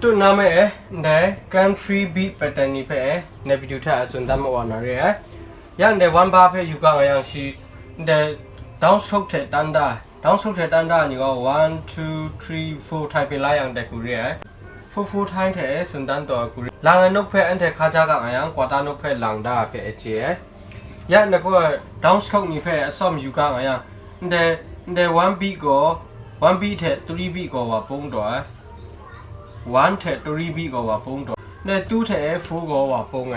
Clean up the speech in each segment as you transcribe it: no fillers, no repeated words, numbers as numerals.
tu nama deh country beat pattern ni ne video tha asun dam wa na re yang de one bar juga yang si de down stroke the tanda ni go 1 2 3 4 type la yang de ku re 4 time the sun dan to ku la nga nok phe an the kha ja ga yang quarter nok phe lang da phe a che ya ne ko down stroke ni phe asom juga yang de 1 beat go 1 beat the 3 beat go wa pong do 1 the 3 beat go wa pong do ne 2 the 4 go wa pong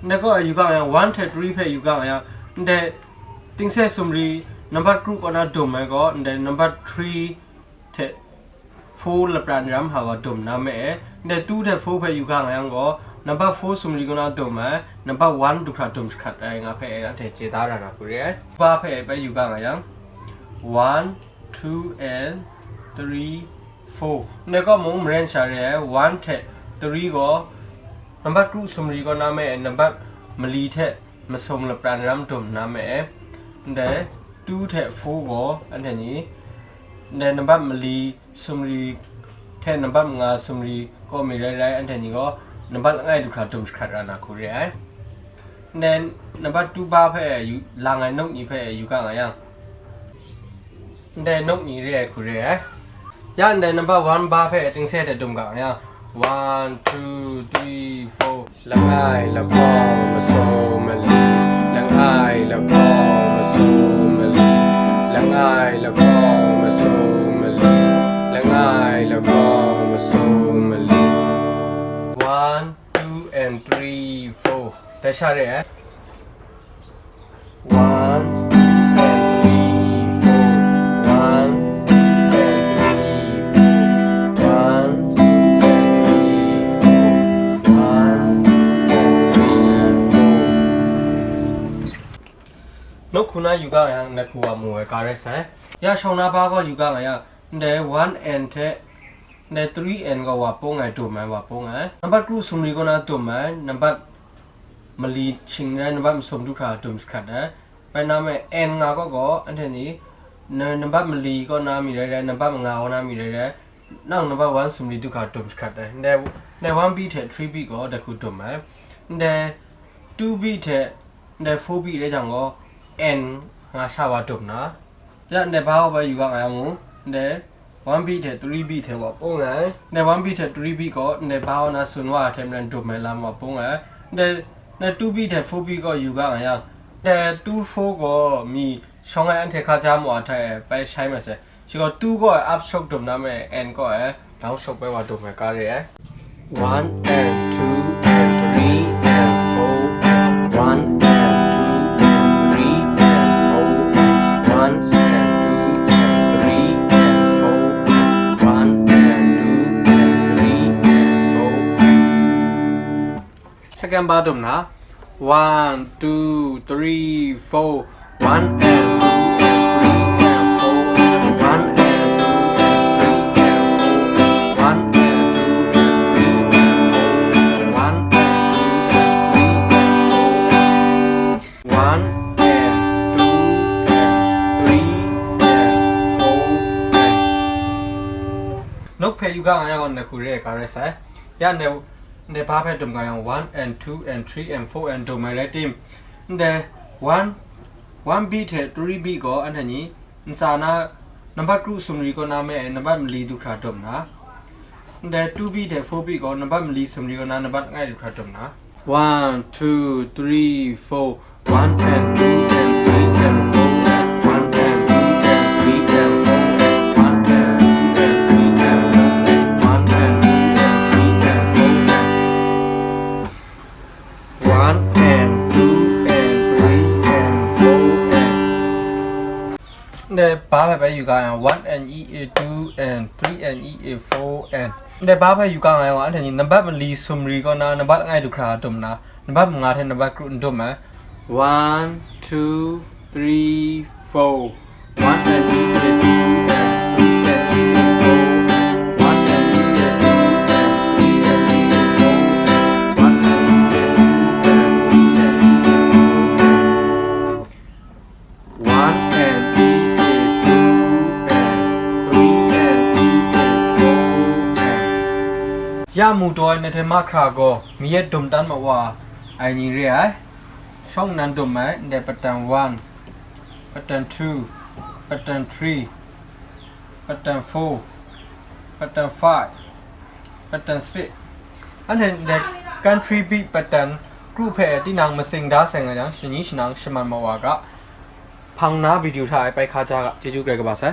ne ko juga yang 1 the 3 phe juga yang de ting se sumri number 2 ko na dum ma go de number 3 the 4 la plan ram ha wa dum na me de 2 the 4 phe juga yang go number 4 sumri ko na dum ma number 1 du kha dum khat ai nga phe a the che da ra na ku re ba phe phe juga yang 1 2 and 3 4 ne ko mo mren sha re 1 the 3 go number 2 sumri ko na me number mali the ma som la plan ram dum na me de 2 the 4 go an the ni ne number mali sumri the number 5 sumri ko mi rai rai an the ni go number ngai du kha dum khat ra na ku re then number 2 ba phe la ngai nok ni phe yu ka nga yang de nok ni re ku re ya de number 1 ba phe ting se de dum ka yang 1 2 3 4 la ngai la ko ma so ma li la ngai la ko ma so ma li la ngai la ko ma so ma li la ngai la ko ma so ma li 1 2 and 3 4 ได้ชาเร่1 no kuna yuga yang na kuwa mo ka re sa ya shona ba ko yuga nga ya de 1 and the de 3 and go wa pong ngai to man wa pong ngai number 2 sumri ko na to man number mali ching na number som du kha tum khat da pa na me n nga ko an the ni number mali ko na mi re re number 5 ko na mi re re now number 1 sumri du kha tum khat da de 1 beat the 3 beat ko da ku to man de 2 beat the 4 beat re jang ko n nga sa wa dum na ya ne ba ba yu ga nga mu ne 1 beat the 3 beat the wa pong ngai ne 1 beat the 3 beat ko ne ba na sun wa the mlan dum me la ma pong ngai ne 2 beat the 4 beat ko yu ga nga ya ne 2 4 ko mi shong ai an the kha ja mo a the pai sai ma se chi ko 2 ko up stroke dum na me n ko down stroke pe wa dum me ka re 1 and 2 and 3 and 4 1 second bottom na 1 2 3 4 1 and 2 and 3 and 4 1 and 2 and 3 and 4 1 and 2 and 3 and 4 1 and 2 and 3 and 4 nok phe yu ga nga on ne khu re ka re sa ya ne ba phe dum ga yang 1 and 2 and 3 and 4 and dum mai team de 1 beat the 3 beat go an ni sa na number 2 sumri ko na me number mli du kha dum na de 2 beat the 4 beat go number mli sumri ko na number ngai du kha dum na 1 2 3 4 1 and 2 and 3 and 4 1 and 2 and 3 and 4 the bar by you got 1 and e 2 and 3 and e 4 and the bar by you got one and number li sumri ko na number ngai du kha tum na number 5 the number ku dum ma 1 2 3 4 1 and e 2 and 3 and e 4 1 and e 2 and 3 and e 4 1 and e 2 and 3 and e 4 1 and ยามูตัวในเทมาคราโกมีเย็ดดุมตันมาว่าไอ้นี่เรียช่องนั้นดุมไหมเดปัตตัน1ปัตตัน2ปัตตัน3ปัตตัน4ปัตตัน5ปัตตัน6อันนั้นเด็ก country beat ปัตตันกรุ๊ปเพจที่นางมาสิงดาเซงอะไรอย่างชนิดนางชมันมาว่าก็พังน้าวิดีโอถ่ายไปข้าจากเจจูเกรกบาส